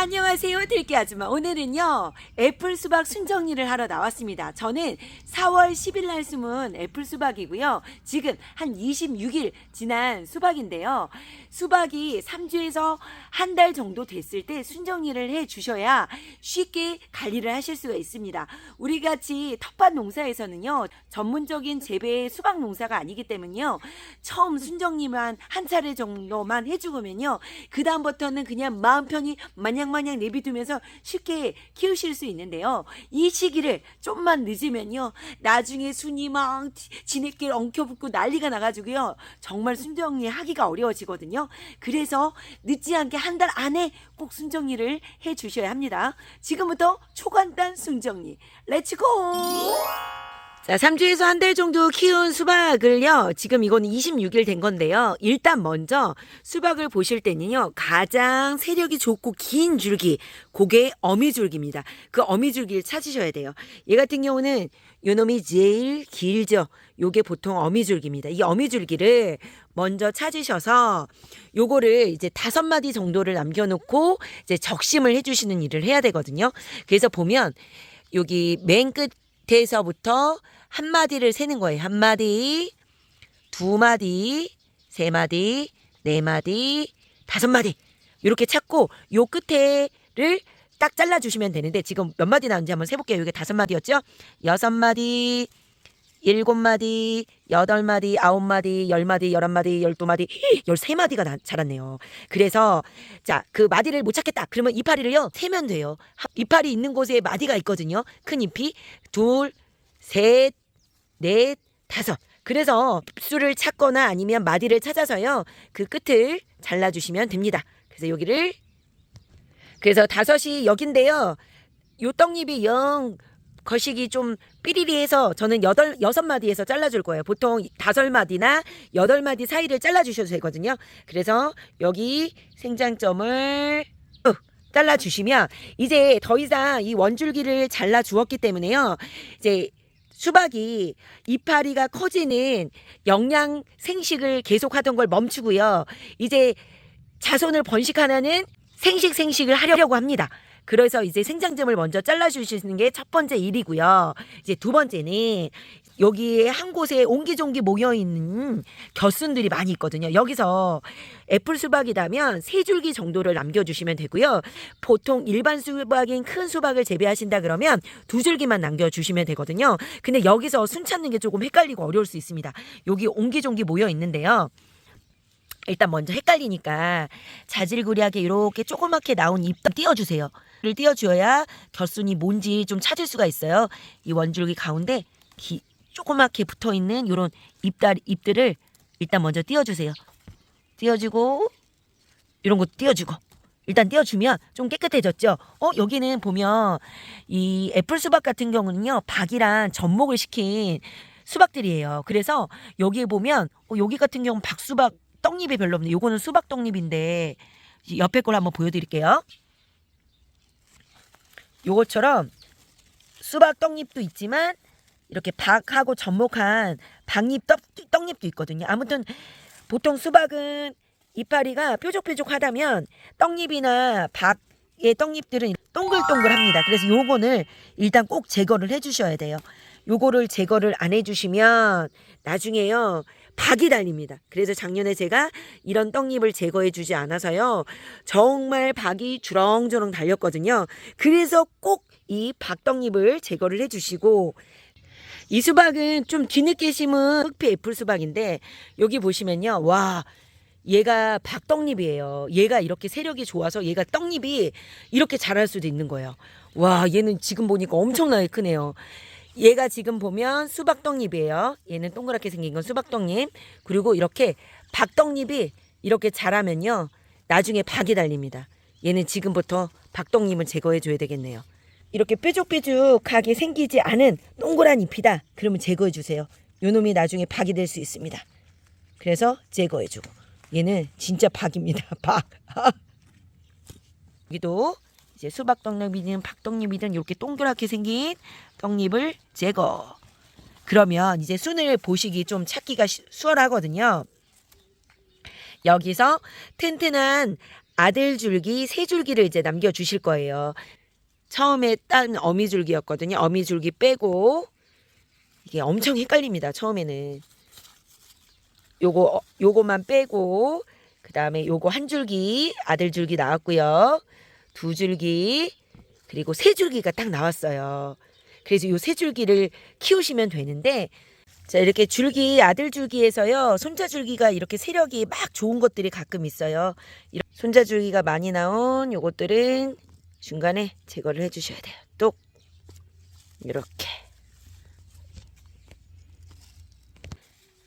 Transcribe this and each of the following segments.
안녕하세요, 들깨 아줌마. 오늘은요, 애플 수박 순정리를 하러 나왔습니다. 저는 4월 10일 날 심은 애플 수박이고요. 지금 한 26일 지난 수박인데요. 수박이 3주에서 한 달 정도 됐을 때 순정리를 해 주셔야 쉽게 관리를 하실 수가 있습니다. 우리 같이 텃밭 농사에서는요, 전문적인 재배의 수박 농사가 아니기 때문에요. 처음 순정리만 한 차례 정도만 해주면요. 그 다음부터는 그냥 마음 편히 마냥 내비두면서 쉽게 키우실 수 있는데요. 이 시기를 좀만 늦으면요. 나중에 순이 막 지네길 엉켜붙고 난리가 나가지고요. 정말 순정리 하기가 어려워지거든요. 그래서 늦지 않게 한 달 안에 꼭 순정리를 해 주셔야 합니다. 지금부터 초간단 순정리 렛츠고! 자, 3주에서 한 달 정도 키운 수박을요, 지금 이거는 26일 된 건데요. 일단 먼저 수박을 보실 때는요, 가장 세력이 좋고 긴 줄기, 그게 어미줄기입니다. 그 어미줄기를 찾으셔야 돼요. 얘 같은 경우는 요 놈이 제일 길죠. 요게 보통 어미줄기입니다. 이 어미줄기를 먼저 찾으셔서 요거를 이제 5마디 정도를 남겨놓고 이제 적심을 해주시는 일을 해야 되거든요. 그래서 보면 여기 맨 끝에서부터 한 마디를 세는 거예요. 한 마디, 2마디, 3마디, 4마디, 5마디 이렇게 찾고 요 끝에를 딱 잘라주시면 되는데 지금 몇 마디 나왔는지 한번 세볼게요. 이게 5마디였죠? 6마디, 7마디, 8마디, 9마디, 10마디, 11마디, 12마디, 13마디가 자랐네요. 그래서 자, 그 마디를 못 찾겠다. 그러면 이파리를요 세면 돼요. 이파리 있는 곳에 마디가 있거든요. 큰 잎이 둘, 셋, 넷, 5. 그래서 수를 찾거나 아니면 마디를 찾아서요. 그 끝을 잘라주시면 됩니다. 그래서 여기를 그래서 5이 여긴데요. 요 떡잎이 영 거식이 좀 삐리리해서 저는 6마디에서 잘라줄 거예요. 보통 5마디나 8마디 사이를 잘라주셔도 되거든요. 그래서 여기 생장점을 잘라주시면 이제 더 이상 이 원줄기를 잘라주었기 때문에요. 이제 수박이 이파리가 커지는 영양 생식을 계속하던 걸 멈추고요. 이제 자손을 번식하는 생식을 하려고 합니다. 그래서 이제 생장점을 먼저 잘라주시는 게 첫 번째 일이고요. 이제 두 번째는 여기에 한 곳에 옹기종기 모여있는 겨순들이 많이 있거든요. 여기서 애플 수박이라면 3줄기 정도를 남겨주시면 되고요. 보통 일반 수박인 큰 수박을 재배하신다 그러면 2줄기만 남겨주시면 되거든요. 근데 여기서 순 찾는 게 조금 헷갈리고 어려울 수 있습니다. 여기 옹기종기 모여있는데요. 일단 먼저 헷갈리니까 자질구레하게 이렇게 조그맣게 나온 잎 띄워주세요. 를 띄워줘야 겨순이 뭔지 좀 찾을 수가 있어요. 이 원줄기 가운데 조그맣게 붙어있는 이런 잎들을 일단 먼저 띄워주세요. 띄워주고 이런 거 띄워주고 일단 띄워주면 좀 깨끗해졌죠. 여기는 보면 이 애플 수박 같은 경우는요, 박이랑 접목을 시킨 수박들이에요. 그래서 여기에 보면 여기 같은 경우는 박수박 떡잎이 별로 없네. 요거는 수박 떡잎인데 옆에 걸 한번 보여드릴게요. 요것처럼 수박 떡잎도 있지만 이렇게 박하고 접목한 박잎 떡잎도 있거든요. 아무튼 보통 수박은 이파리가 뾰족하다면 떡잎이나 박의 떡잎들은 동글동글합니다. 그래서 요거는 일단 꼭 제거를 해주셔야 돼요. 요거를 제거를 안 해주시면 나중에요 박이 달립니다. 그래서 작년에 제가 이런 떡잎을 제거해 주지 않아서요 정말 박이 주렁주렁 달렸거든요. 그래서 꼭 이 박떡잎을 제거를 해주시고, 이 수박은 좀 뒤늦게 심은 흑피 애플 수박인데 여기 보시면요, 와, 얘가 박떡잎이에요. 얘가 이렇게 세력이 좋아서 얘가 떡잎이 이렇게 자랄 수도 있는 거예요. 와, 얘는 지금 보니까 엄청나게 크네요. 얘가 지금 보면 수박떡잎이에요. 얘는 동그랗게 생긴 건 수박떡잎. 그리고 이렇게 박떡잎이 이렇게 자라면요 나중에 박이 달립니다. 얘는 지금부터 박떡잎을 제거해 줘야 되겠네요. 이렇게 뾰족뾰족하게 생기지 않은 동그란 잎이다 그러면 제거해 주세요. 요놈이 나중에 박이 될 수 있습니다. 그래서 제거해 주고, 얘는 진짜 박입니다. 박. 여기도 이제 수박 떡잎이든 박떡잎이든 이렇게 동그랗게 생긴 떡잎을 제거. 그러면 이제 순을 보시기 좀 찾기가 수월하거든요. 여기서 튼튼한 아들 줄기 3줄기를 이제 남겨주실 거예요. 처음에 딴 어미줄기였거든요. 어미줄기 빼고 이게 엄청 헷갈립니다. 처음에는 요거만 빼고 그 다음에 요거 한 줄기 아들 줄기 나왔고요. 2줄기 그리고 3줄기가 딱 나왔어요. 그래서 요 3줄기를 키우시면 되는데 자 이렇게 줄기 아들 줄기에서요 손자 줄기가 이렇게 세력이 막 좋은 것들이 가끔 있어요. 손자 줄기가 많이 나온 요것들은 중간에 제거를 해주셔야 돼요. 또 이렇게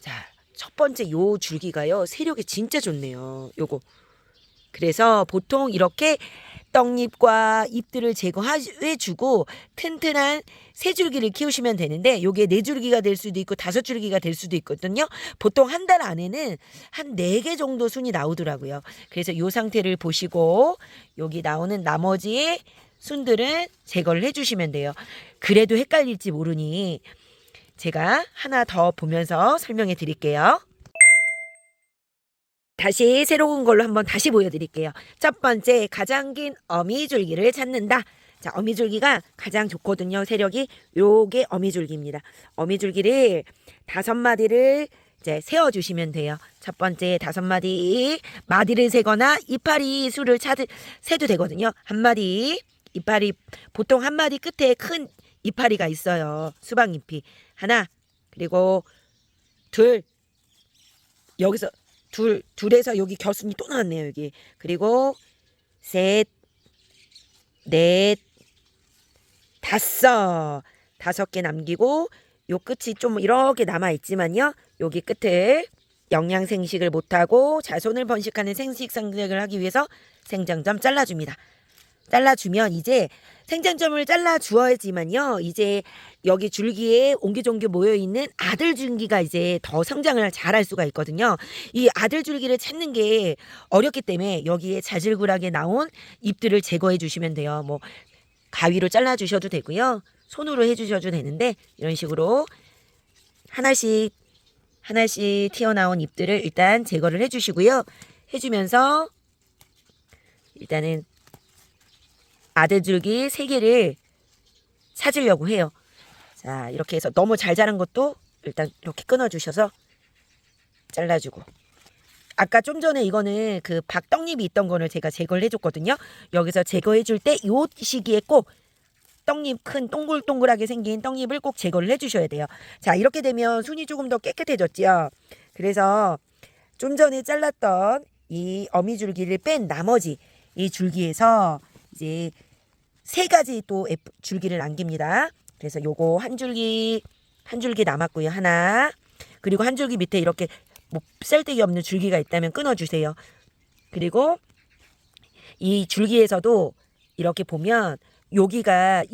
자 첫 번째 요 줄기가요 세력이 진짜 좋네요. 요거 그래서 보통 이렇게 떡잎과 잎들을 제거해주고 튼튼한 3줄기를 키우시면 되는데 요게 4줄기가 될 수도 있고 5줄기가 될 수도 있거든요. 보통 한 달 안에는 한 4개 정도 순이 나오더라고요. 그래서 요 상태를 보시고 여기 나오는 나머지 순들은 제거를 해주시면 돼요. 그래도 헷갈릴지 모르니 제가 하나 더 보면서 설명해 드릴게요. 다시 새로운 걸로 한번 다시 보여드릴게요. 첫 번째 가장 긴 어미줄기를 찾는다. 자, 어미줄기가 가장 좋거든요. 세력이 요게 어미줄기입니다. 어미줄기를 5마디를 이제 세워주시면 돼요. 첫 번째 5마디 마디를 세거나 이파리 수를 세도 되거든요. 한 마디 이파리 보통 한 마디 끝에 큰 이파리가 있어요. 수박잎이 하나 그리고 둘 여기서 둘에서 여기 겨순이 또 나왔네요. 여기 그리고 셋, 넷, 5개 남기고 요 끝이 좀 이렇게 남아 있지만요. 여기 끝을 영양생식을 못하고 자손을 번식하는 생식상생을 하기 위해서 생장점 잘라줍니다. 잘라주면 이제 생장점을 잘라주어야지만요. 이제 여기 줄기에 옹기종기 모여있는 아들 줄기가 이제 더 성장을 잘할 수가 있거든요. 이 아들 줄기를 찾는 게 어렵기 때문에 여기에 자질구하게 나온 잎들을 제거해 주시면 돼요. 뭐 가위로 잘라주셔도 되고요. 손으로 해주셔도 되는데 이런 식으로 하나씩 튀어나온 잎들을 일단 제거를 해주시고요. 해주면서 일단은 아들 줄기 3개를 찾으려고 해요. 자 이렇게 해서 너무 잘 자란 것도 일단 이렇게 끊어주셔서 잘라주고 아까 좀 전에 이거는 그 박떡잎이 있던 거를 제가 제거를 해줬거든요. 여기서 제거해줄 때 이 시기에 꼭 떡잎 큰 동글동글하게 생긴 떡잎을 꼭 제거를 해주셔야 돼요. 자 이렇게 되면 순이 조금 더 깨끗해졌죠. 그래서 좀 전에 잘랐던 이 어미줄기를 뺀 나머지 이 줄기에서 이제 3가지 또 줄기를 남깁니다. 그래서 요거 한 줄기 남았고요. 하나 그리고 한 줄기 밑에 이렇게 뭐 쌀데기 없는 줄기가 있다면 끊어주세요. 그리고 이 줄기에서도 이렇게 보면 여기가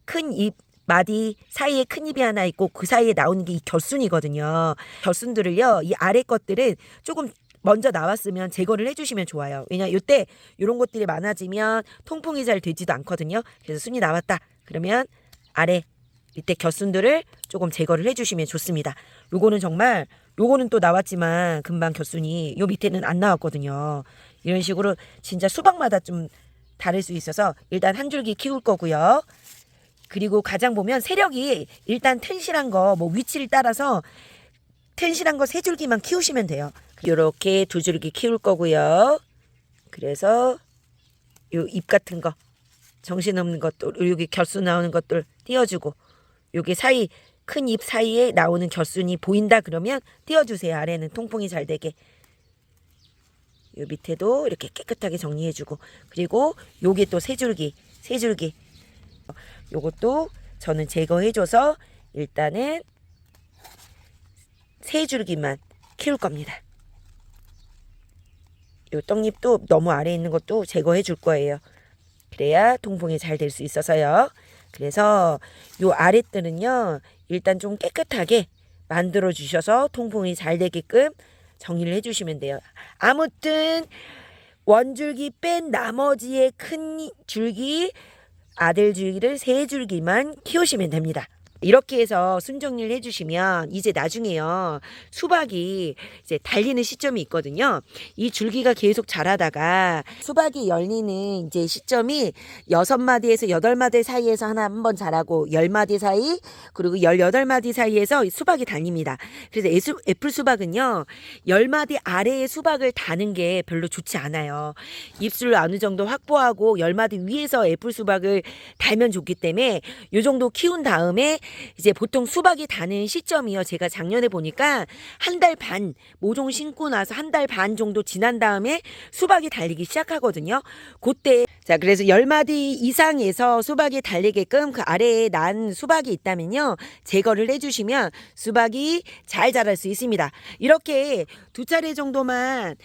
큰 잎 마디 사이에 큰 잎이 하나 있고 그 사이에 나오는 게 이 겨순이거든요. 겨순들을요 이 아래 것들은 조금 먼저 나왔으면 제거를 해주시면 좋아요. 왜냐 이때 이런 것들이 많아지면 통풍이 잘 되지도 않거든요. 그래서 순이 나왔다 그러면 아래 밑에 겨순들을 조금 제거를 해주시면 좋습니다. 요거는 또 나왔지만 금방 겨순이 요 밑에는 안 나왔거든요. 이런 식으로 진짜 수박마다 좀 다를 수 있어서 일단 한 줄기 키울 거고요. 그리고 가장 보면 세력이 일단 튼실한 거 뭐 위치를 따라서 튼실한 거 3줄기만 키우시면 돼요. 이렇게 2줄기 키울 거고요. 그래서 요 잎 같은 거 정신없는 것들 여기 겨순 나오는 것들 띄워주고 여기 사이 큰 잎 사이에 나오는 겨순이 보인다 그러면 띄워주세요. 아래는 통풍이 잘 되게. 요 밑에도 이렇게 깨끗하게 정리해주고 그리고 요게 또 3줄기 요것도 저는 제거해줘서 일단은 3줄기만 키울 겁니다. 요 떡잎도 너무 아래에 있는 것도 제거해 줄 거예요. 그래야 통풍이 잘 될 수 있어서요. 그래서 요 아랫들은요 일단 좀 깨끗하게 만들어 주셔서 통풍이 잘 되게끔 정리를 해주시면 돼요. 아무튼 원줄기 뺀 나머지의 큰 줄기 아들 줄기를 3줄기만 키우시면 됩니다. 이렇게 해서 순정리를 해주시면 이제 나중에요 수박이 이제 달리는 시점이 있거든요. 이 줄기가 계속 자라다가 수박이 열리는 이제 시점이 6마디에서 8마디 사이에서 한번 자라고 10마디 사이 그리고 18마디 사이에서 수박이 달립니다. 그래서 애플 수박은요 10마디 아래의 수박을 다는 게 별로 좋지 않아요. 입술을 어느 정도 확보하고 10마디 위에서 애플 수박을 달면 좋기 때문에 이 정도 키운 다음에 이제 보통 수박이 다는 시점이요. 제가 작년에 보니까 한 달 반, 모종 심고 나서 한 달 반 정도 지난 다음에 수박이 달리기 시작하거든요. 그때, 자, 그래서 10마디 이상에서 수박이 달리게끔 그 아래에 난 수박이 있다면요. 제거를 해주시면 수박이 잘 자랄 수 있습니다. 이렇게 2차례 정도만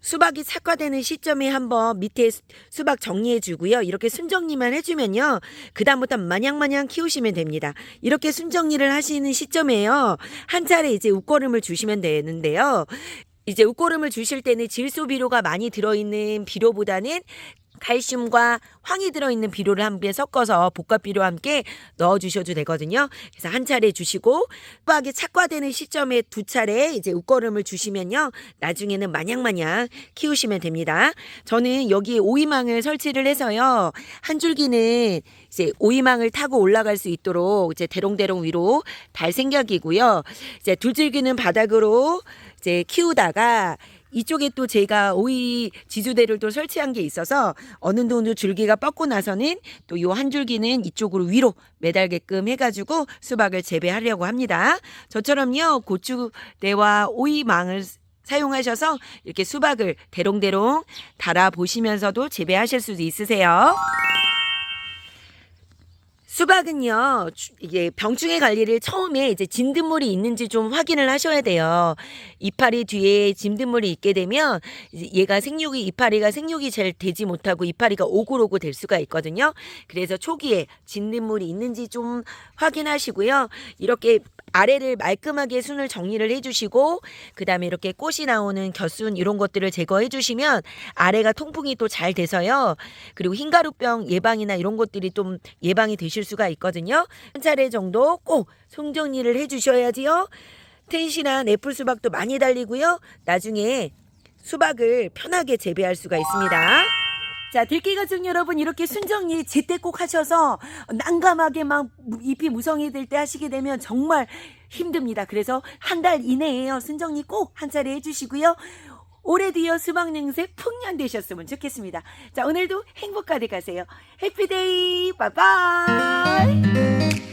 수박이 착화되는 시점에 한번 밑에 수박 정리해 주고요. 이렇게 순정리만 해주면요. 그 다음부터 마냥마냥 키우시면 됩니다. 이렇게 순정리를 하시는 시점에요. 한 차례 이제 웃거름을 주시면 되는데요. 이제 웃거름을 주실 때는 질소 비료가 많이 들어있는 비료보다는 칼슘과 황이 들어있는 비료를 함께 섞어서 복합 비료와 함께 넣어주셔도 되거든요. 그래서 한 차례 주시고 수박이 착화되는 시점에 2차례 이제 웃거름을 주시면요. 나중에는 마냥마냥 키우시면 됩니다. 저는 여기 오이망을 설치를 해서요. 한 줄기는 이제 오이망을 타고 올라갈 수 있도록 이제 대롱대롱 위로 달 생각이고요. 이제 2줄기는 바닥으로 이제 키우다가 이쪽에 또 제가 오이 지주대를 또 설치한 게 있어서 어느 정도 줄기가 뻗고 나서는 또 요 한 줄기는 이쪽으로 위로 매달게끔 해가지고 수박을 재배하려고 합니다. 저처럼요 고추대와 오이망을 사용하셔서 이렇게 수박을 대롱대롱 달아 보시면서도 재배하실 수도 있으세요. 수박은요, 이게 병충해 관리를 처음에 이제 진딧물이 있는지 좀 확인을 하셔야 돼요. 이파리 뒤에 진딧물이 있게 되면 얘가 이파리가 생육이 잘 되지 못하고 이파리가 오글오글 될 수가 있거든요. 그래서 초기에 진딧물이 있는지 좀 확인하시고요. 이렇게 아래를 말끔하게 순을 정리를 해주시고 그 다음에 이렇게 꽃이 나오는 겨순 이런 것들을 제거해 주시면 아래가 통풍이 또 잘 돼서요. 그리고 흰가루병 예방이나 이런 것들이 좀 예방이 되실 수가 있거든요. 한 차례 정도 꼭 송정리를 해주셔야지요. 텐실한 애플 수박도 많이 달리고요. 나중에 수박을 편하게 재배할 수가 있습니다. 자, 들깨가족 여러분 이렇게 순정리 제때 꼭 하셔서 난감하게 막 잎이 무성이 될 때 하시게 되면 정말 힘듭니다. 그래서 한 달 이내에요. 순정리 꼭 한 차례 해주시고요. 올해 뒤어 수박 냉세 풍년 되셨으면 좋겠습니다. 자, 오늘도 행복 가득하세요. 해피데이. 바이바이.